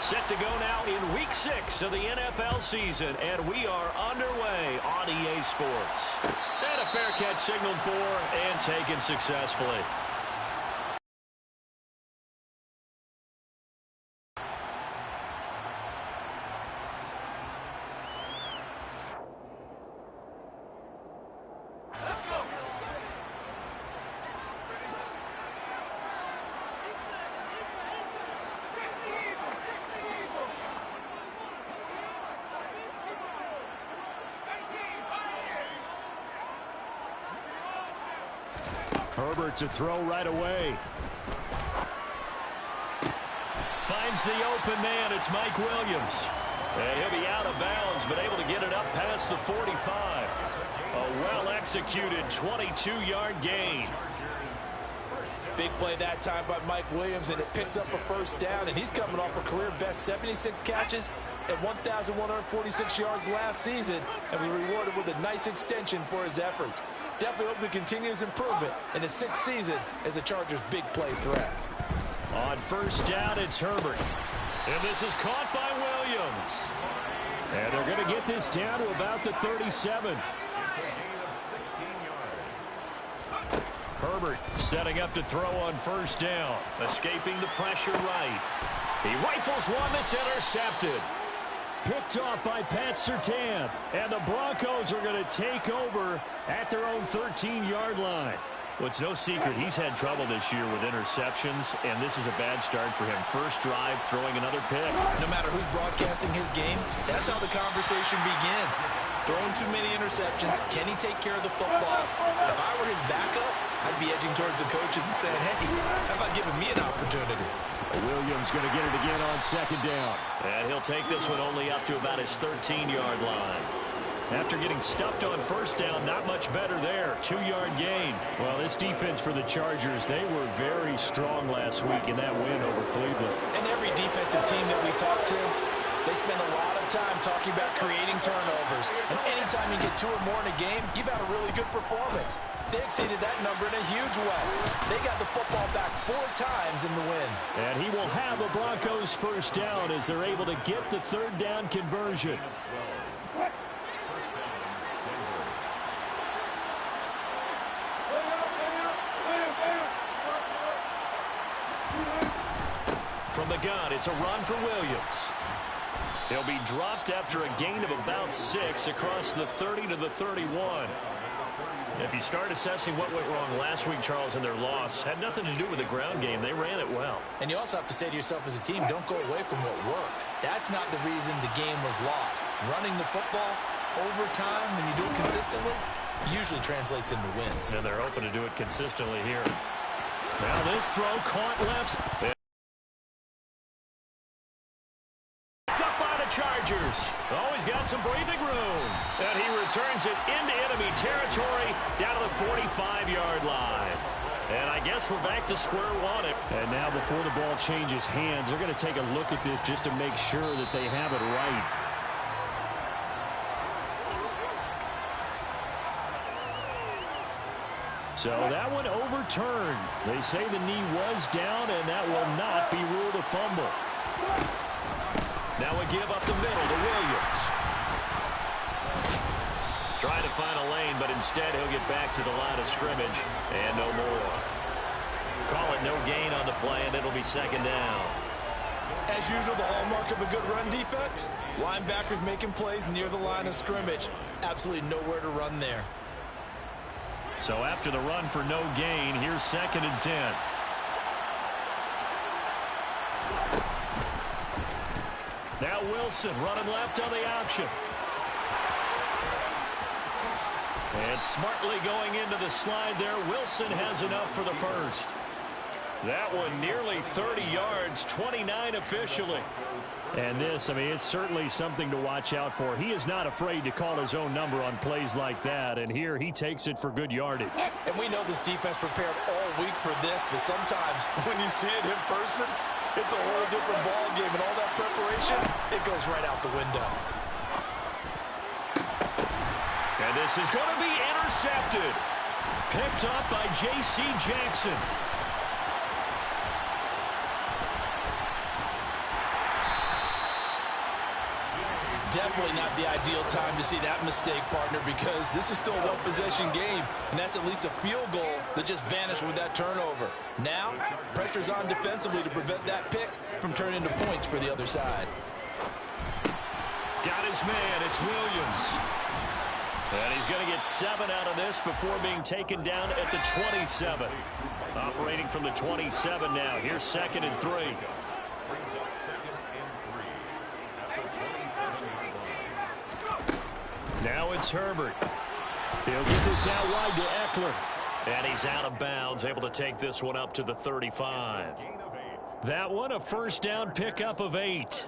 Set to go now in Week 6 of the NFL season, and we are underway on EA Sports. And a fair catch signaled for and taken successfully. Herbert to throw right away. Finds the open man. It's Mike Williams. And he'll be out of bounds, but able to get it up past the 45. A well-executed 22-yard gain. Big play that time by Mike Williams, and it picks up a first down, and he's coming off a career-best 76 catches and 1,146 yards last season, and was rewarded with a nice extension for his efforts. Definitely hope to continue his improvement in his 6th season as a Chargers' big play threat. On first down, it's Herbert. And this is caught by Williams. And they're going to get this down to about the 37. Herbert setting up to throw on first down. Escaping the pressure right. He rifles one that's intercepted. Picked off by Pat Surtain. And the Broncos are going to take over at their own 13-yard line. Well, it's no secret he's had trouble this year with interceptions, and this is a bad start for him. First drive, throwing another pick. No matter who's broadcasting his game, that's how the conversation begins. Throwing too many interceptions. Can he take care of the football? If I were his backup, I'd be edging towards the coaches and saying, hey, how about giving me an opportunity? Williams going to get it again on second down. And he'll take this one only up to about his 13-yard line. After getting stuffed on first down, not much better there. 2-yard gain. Well, this defense for the Chargers, they were very strong last week in that win over Cleveland. And every defensive team that we talk to, they spend a lot of time talking about creating turnovers. And anytime you get 2 or more in a game, you've had a really good performance. They exceeded that number in a huge way. They got the football back 4 times in the win. And he will have the Broncos first down as they're able to get the 3rd down conversion. From the gun, it's a run for Williams. He'll be dropped after a gain of about 6 across the 30 to the 31. If you start assessing what went wrong last week, Charles, in their loss, had nothing to do with the ground game. They ran it well. And you also have to say to yourself as a team, don't go away from what worked. That's not the reason the game was lost. Running the football over time, when you do it consistently, usually translates into wins. And they're hoping to do it consistently here. Now this throw caught left. Chargers. Always got some breathing room. And he returns it into enemy territory down to the 45-yard line. And I guess we're back to square one. And now before the ball changes hands, they're going to take a look at this just to make sure that they have it right. So that one overturned. They say the knee was down, and that will not be ruled a fumble. Now we give up the middle to Williams. Trying to find a lane, but instead he'll get back to the line of scrimmage. And no more. Call it no gain on the play, and it'll be 2nd down. As usual, the hallmark of a good run defense, linebackers making plays near the line of scrimmage. Absolutely nowhere to run there. So after the run for no gain, here's 2nd and 10. Now Wilson running left on the option. And smartly going into the slide there. Wilson has enough for the first. That one nearly 30 yards, 29 officially. And this, I mean, it's certainly something to watch out for. He is not afraid to call his own number on plays like that. And here he takes it for good yardage. And we know this defense prepared all week for this, but sometimes when you see it in person, it's a whole different ball game, and all that preparation, it goes right out the window. And this is going to be intercepted. Picked up by J.C. Jackson. Definitely not the ideal time to see that mistake, partner, because this is still a one-possession game, and that's at least a field goal that just vanished with that turnover. Now, pressure's on defensively to prevent that pick from turning into points for the other side. Got his man. It's Williams. And he's going to get 7 out of this before being taken down at the 27. Operating from the 27 now. Here's 2nd and 3. Now it's Herbert. He'll get this out wide to Eckler. And he's out of bounds, able to take this one up to the 35. That one, a first down pickup of 8.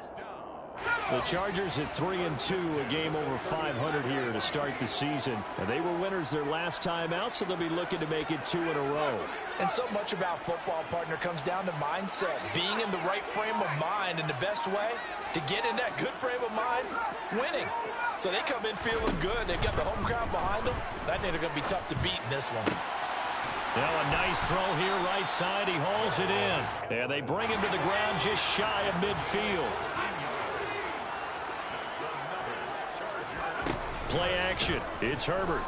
The Chargers at 3-2, a game over 500 here to start the season. And they were winners their last time out, so they'll be looking to make it 2 in a row. And so much about football, partner, comes down to mindset. Being in the right frame of mind, and the best way to get in that good frame of mind, winning. So they come in feeling good. They've got the home crowd behind them. I think they're going to be tough to beat in this one. Now a nice throw here right side. He hauls it in. And they bring him to the ground just shy of midfield. Play action. It's Herbert.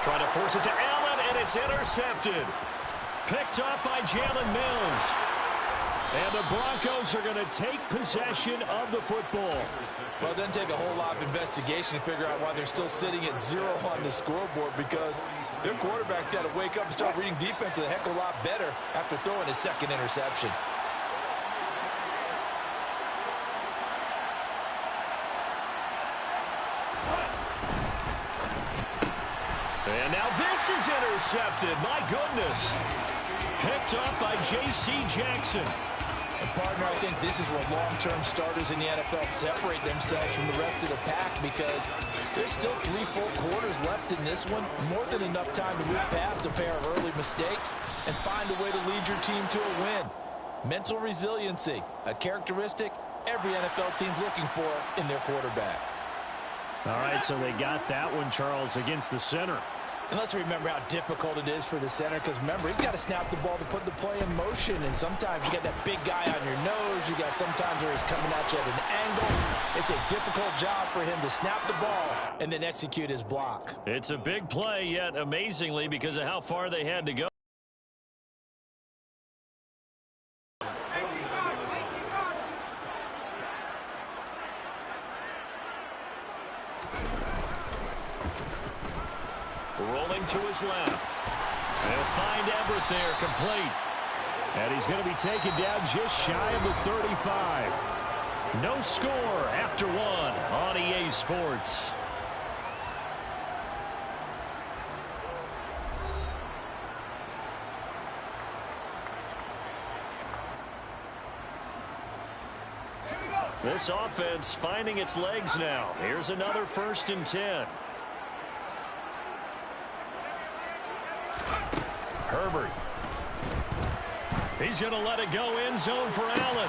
Trying to force it to Allen, and it's intercepted. Picked off by Jalen Mills. And the Broncos are going to take possession of the football. Well, it doesn't take a whole lot of investigation to figure out why they're still sitting at 0 on the scoreboard, because their quarterback's got to wake up and start reading defense a heck of a lot better after throwing his 2nd interception. And now this is intercepted. My goodness. Picked up by J.C. Jackson. And partner, I think this is where long-term starters in the NFL separate themselves from the rest of the pack, because there's still 3 full quarters left in this one. More than enough time to move past a pair of early mistakes and find a way to lead your team to a win. Mental resiliency, a characteristic every NFL team's looking for in their quarterback. All right, so they got that one, Charles, against the center. And let's remember how difficult it is for the center, because remember, he's got to snap the ball to put the play in motion, and sometimes you got that big guy on your nose. You got sometimes where he's coming at you at an angle. It's a difficult job for him to snap the ball and then execute his block. It's a big play, yet amazingly, because of how far they had to go. Rolling to his left. They'll find Everett there, complete. And he's going to be taken down just shy of the 35. No score after 1 on EA Sports. This offense finding its legs now. Here's another 1st and 10. Herbert. He's going to let it go end zone for Allen.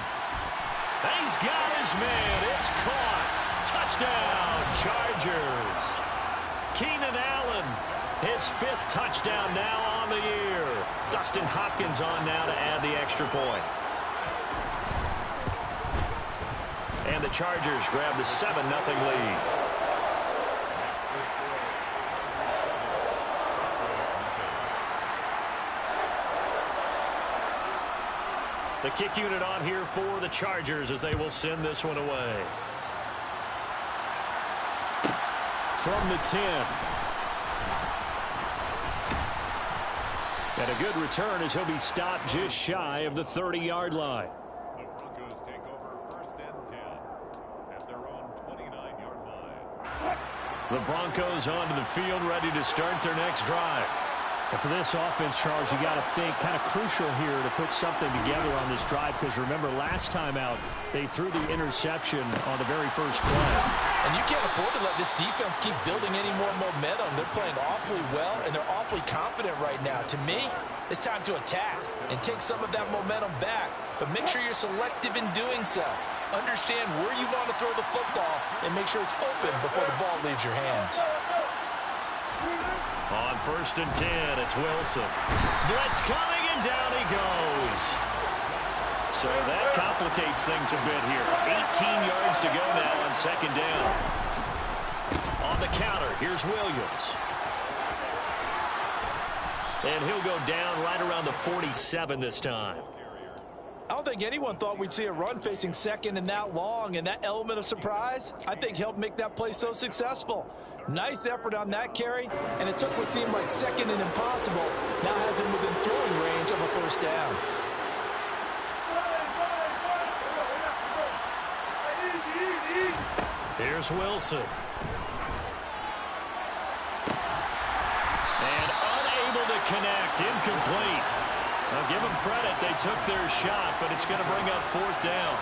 He's got his man. It's caught. Touchdown, Chargers. Keenan Allen, his 5th touchdown now on the year. Dustin Hopkins on now to add the extra point. And the Chargers grab the 7-0 lead. The kick unit on here for the Chargers as they will send this one away. From the 10. And a good return as he'll be stopped just shy of the 30-yard line. The Broncos take over 1st and 10 at their own 29-yard line. The Broncos onto the field, ready to start their next drive. And for this offense, Charles, you got to think kind of crucial here to put something together on this drive, because remember last time out they threw the interception on the very first play. And you can't afford to let this defense keep building any more momentum. They're playing awfully well, and they're awfully confident right now. To me, it's time to attack and take some of that momentum back, but make sure you're selective in doing so. Understand where you want to throw the football and make sure it's open before the ball leaves your hands. On 1st and 10, it's Wilson. Blitz coming, and down he goes. So that complicates things a bit here. 18 yards to go now on second down. On the counter, here's Williams. And he'll go down right around the 47 this time. I don't think anyone thought we'd see a run facing second and that long, and that element of surprise, I think, helped make that play so successful. Nice effort on that carry, and it took what seemed like second and impossible, now has him within throwing range of a first down. Here's Wilson. And unable to connect, incomplete. I'll give them credit. They took their shot, but it's going to bring up fourth down.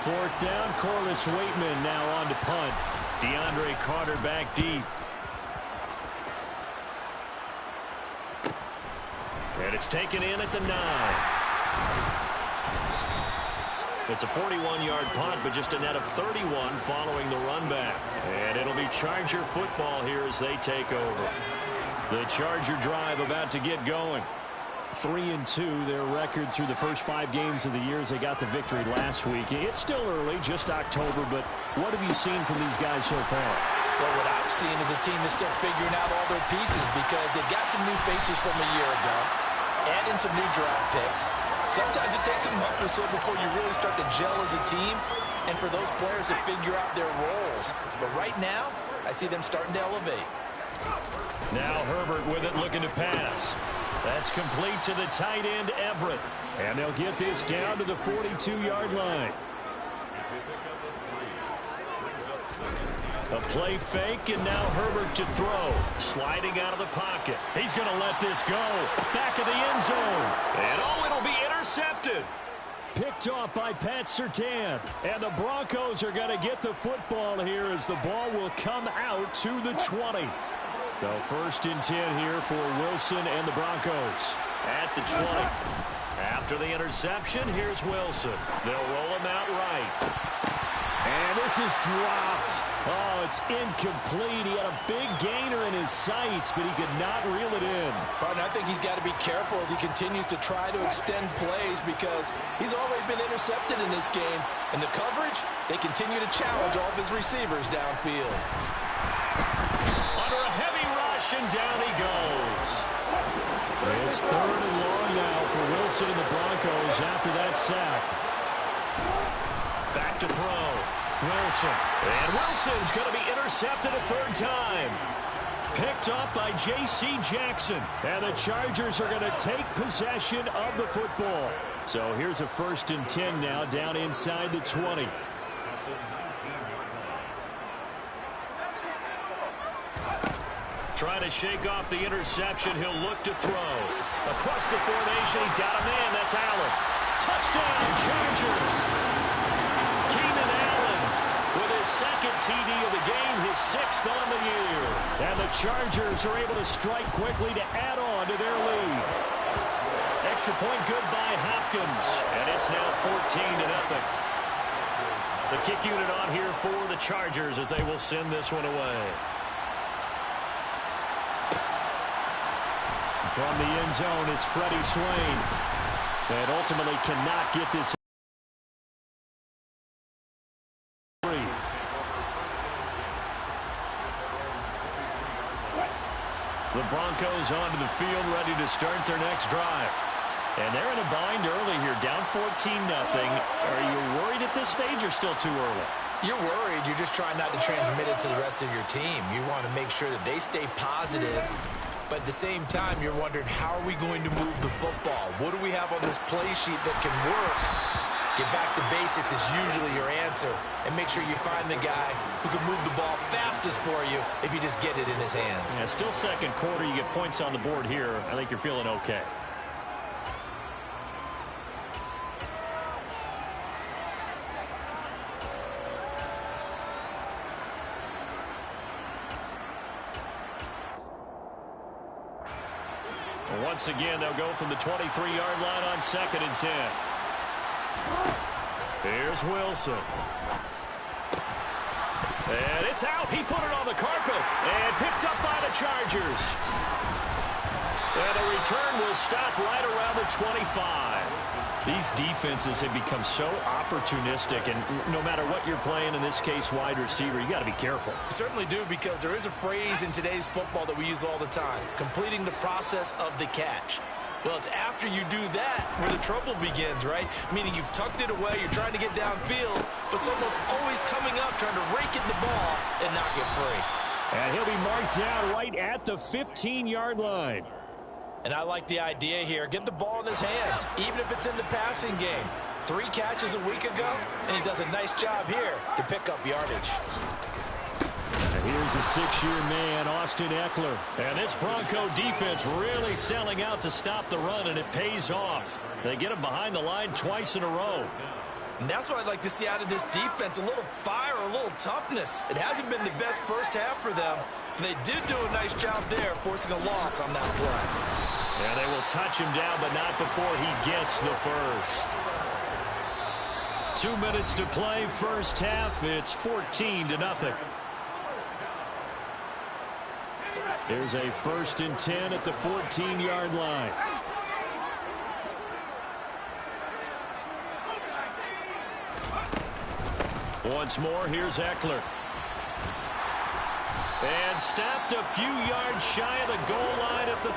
Fourth down, Corliss Waitman now on to punt. DeAndre Carter back deep. And it's taken in at the 9. It's a 41-yard punt, but just a net of 31 following the run back. And it'll be Charger football here as they take over. The Charger drive about to get going. 3-2, their record through the first 5 games of the year as they got the victory last week. It's still early, just October, but what have you seen from these guys so far? Well, what I've seen is a team that's still figuring out all their pieces because they've got some new faces from a year ago, add in some new draft picks. Sometimes it takes a month or so before you really start to gel as a team and for those players to figure out their roles. But right now, I see them starting to elevate. Now Herbert with it, looking to pass. That's complete to the tight end, Everett. And they'll get this down to the 42-yard line. A play fake, and now Herbert to throw. Sliding out of the pocket. He's going to let this go. Back of the end zone. And it'll be intercepted. Picked off by Pat Surtain. And the Broncos are going to get the football here as the ball will come out to the 20. So first and 10 here for Wilson and the Broncos. At the 20. After the interception, here's Wilson. They'll roll him out right. And this is dropped. Oh, it's incomplete. He had a big gainer in his sights, but he could not reel it in. Partner, I think he's got to be careful as he continues to try to extend plays because he's already been intercepted in this game. And the coverage, they continue to challenge all of his receivers downfield. Under a heavy rush, and down he goes. It's third and long now for Wilson and the Broncos after that sack. Back to throw. Wilson. And Wilson's going to be intercepted a third time. Picked up by J.C. Jackson. And the Chargers are going to take possession of the football. So here's a first and 10 now down inside the 20. Trying to shake off the interception. He'll look to throw. Across the formation, he's got a man. That's Allen. Touchdown, Chargers. Keenan Allen with his second TD of the game, his 6th on the year. And the Chargers are able to strike quickly to add on to their lead. Extra point good by Hopkins. And it's now 14-0. The kick unit on here for the Chargers as they will send this one away. From the end zone, it's Freddie Swain. And ultimately cannot get this. The Broncos onto the field, ready to start their next drive. And they're in a bind early here, down 14-0. Are you worried at this stage or still too early? You're worried. You're just trying not to transmit it to the rest of your team. You want to make sure that they stay positive. But at the same time, you're wondering, how are we going to move the football? What do we have on this play sheet that can work? Get back to basics is usually your answer. And make sure you find the guy who can move the ball fastest for you if you just get it in his hands. Yeah, still second quarter. You get points on the board here. I think you're feeling okay. Once again, they'll go from the 23-yard line on second and 10. Here's Wilson. And it's out. He put it on the carpet and picked up by the Chargers. And the return will stop right around the 25. These defenses have become so opportunistic, and no matter what you're playing, in this case wide receiver, you got to be careful. You certainly do, because there is a phrase in today's football that we use all the time: completing the process of the catch. Well, it's after you do that where the trouble begins, right? Meaning you've tucked it away, you're trying to get downfield, but someone's always coming up trying to rake at the ball and knock it free. And he'll be marked down right at the 15-yard line. And I like the idea here. Get the ball in his hands, even if it's in the passing game. 3 catches a week ago, and he does a nice job here to pick up yardage. And here's a 6-year man, Austin Eckler. And this Bronco defense really selling out to stop the run, and it pays off. They get him behind the line twice in a row. And that's what I'd like to see out of this defense, a little fire, a little toughness. It hasn't been the best first half for them. They did do a nice job there, forcing a loss on that play. And they will touch him down, but not before he gets the first. 2 minutes to play, first half. It's 14-0. Here's a 1st and 10 at the 14-yard line. Once more, here's Eckler. And stopped a few yards shy of the goal line at the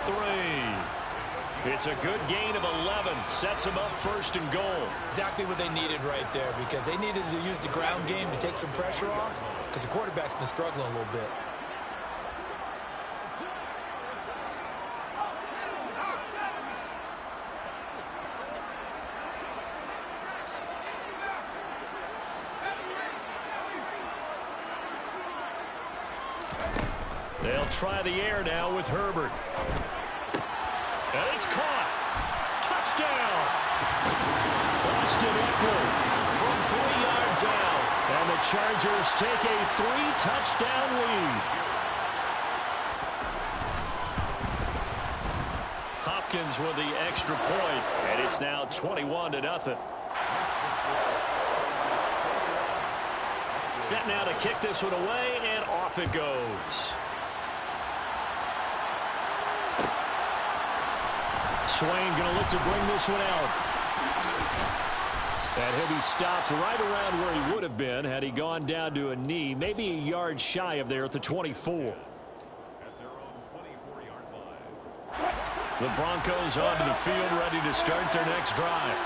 3. It's a good gain of 11. Sets them up 1st and goal. Exactly what they needed right there, because they needed to use the ground game to take some pressure off, because the quarterback's been struggling a little bit. They'll try the air now with Herbert. And it's caught. Touchdown. Austin Eckler from 3 yards out. And the Chargers take a 3-touchdown lead. Hopkins with the extra point, and it's now 21-0. Set now to kick this one away, and off it goes. Swain going to look to bring this one out. And he'll be stopped right around where he would have been had he gone down to a knee, maybe a yard shy of there at the 24. At their own 24-yard line. The Broncos onto the field, ready to start their next drive.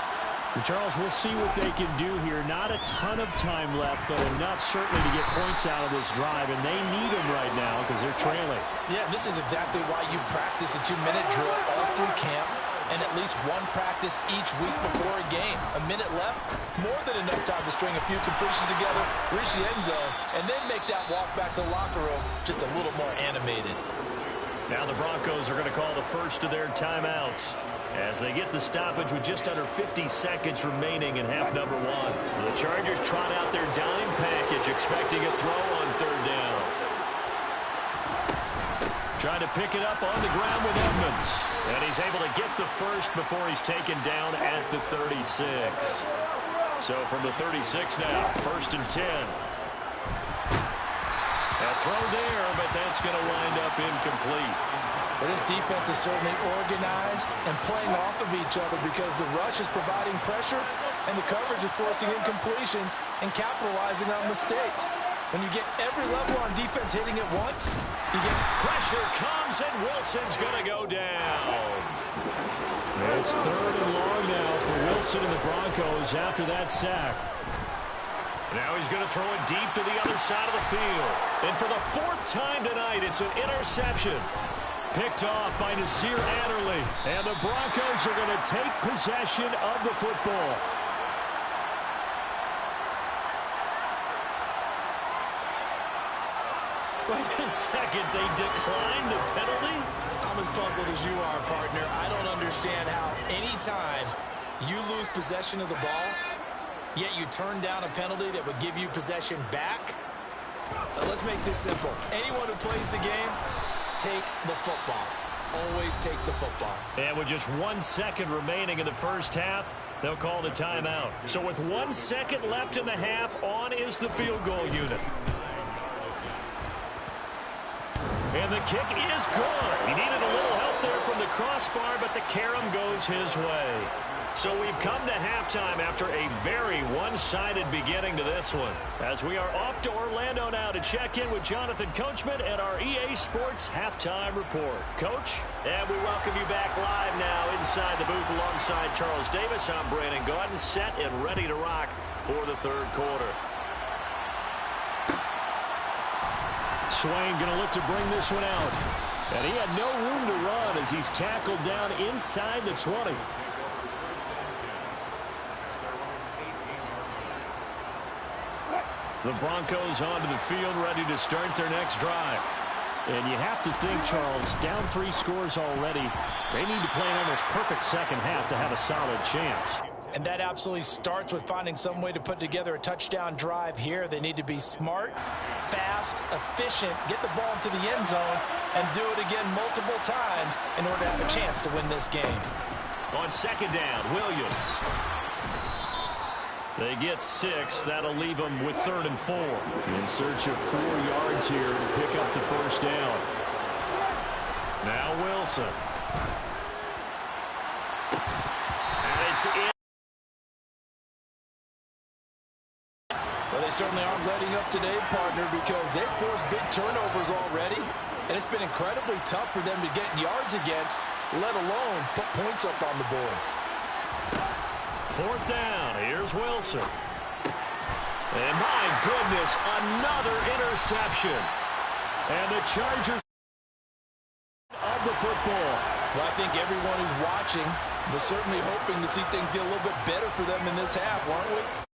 Charles, we'll see what they can do here. Not a ton of time left, but enough certainly to get points out of this drive, and they need them right now because they're trailing. Yeah, this is exactly why you practice a 2-minute drill all through camp, and at least one practice each week before a game. A minute left, more than enough time to string a few completions together, reach the end zone, and then make that walk back to the locker room just a little more animated. Now the Broncos are going to call the first of their timeouts as they get the stoppage with just under 50 seconds remaining in half number 1. The Chargers trot out their dime package, expecting a throw on 3rd down. Trying to pick it up on the ground with Edmonds. And he's able to get the first before he's taken down at the 36. So from the 36 now, 1st and 10. A throw there, but that's going to wind up incomplete. But this defense is certainly organized and playing off of each other because the rush is providing pressure and the coverage is forcing incompletions and capitalizing on mistakes. When you get every level on defense hitting at once, you get pressure comes, and Wilson's going to go down. It's 3rd and long now for Wilson and the Broncos after that sack. Now he's going to throw it deep to the other side of the field. And for the 4th time tonight, it's an interception. Picked off by Nasir Adderley. And the Broncos are going to take possession of the football. Wait a second, they declined the penalty? I'm as puzzled as you are, partner. I don't understand how any time you lose possession of the ball, yet you turn down a penalty that would give you possession back. Let's make this simple. Anyone who plays the game, take the football. Always take the football. And with just 1 second remaining in the first half, they'll call the timeout. So with 1 second left in the half, on is the field goal unit. And the kick is good. He needed a little help there from the crossbar, but the carom goes his way. So we've come to halftime after a very one-sided beginning to this one. As we are off to Orlando now to check in with Jonathan Coachman and our EA Sports Halftime Report. Coach, and we welcome you back live now inside the booth alongside Charles Davis. I'm Brandon Gaudin, set and ready to rock for the third quarter. Swain going to look to bring this one out. And he had no room to run as he's tackled down inside the 20. The Broncos onto the field, ready to start their next drive. And you have to think, Charles, down 3 scores already. They need to play an almost perfect second half to have a solid chance. And that absolutely starts with finding some way to put together a touchdown drive here. They need to be smart, fast, efficient, get the ball into the end zone, and do it again multiple times in order to have a chance to win this game. On second down, Williams. They get 6. That'll leave them with 3rd and 4. In search of 4 yards here to pick up the first down. Now Wilson. And it's in. Well, they certainly aren't letting up today, partner, because they've forced big turnovers already, and it's been incredibly tough for them to get yards against, let alone put points up on the board. 4th down. Here's Wilson. And my goodness, another interception. And the Chargers of the football. Well, I think everyone who's watching was certainly hoping to see things get a little bit better for them in this half, weren't we?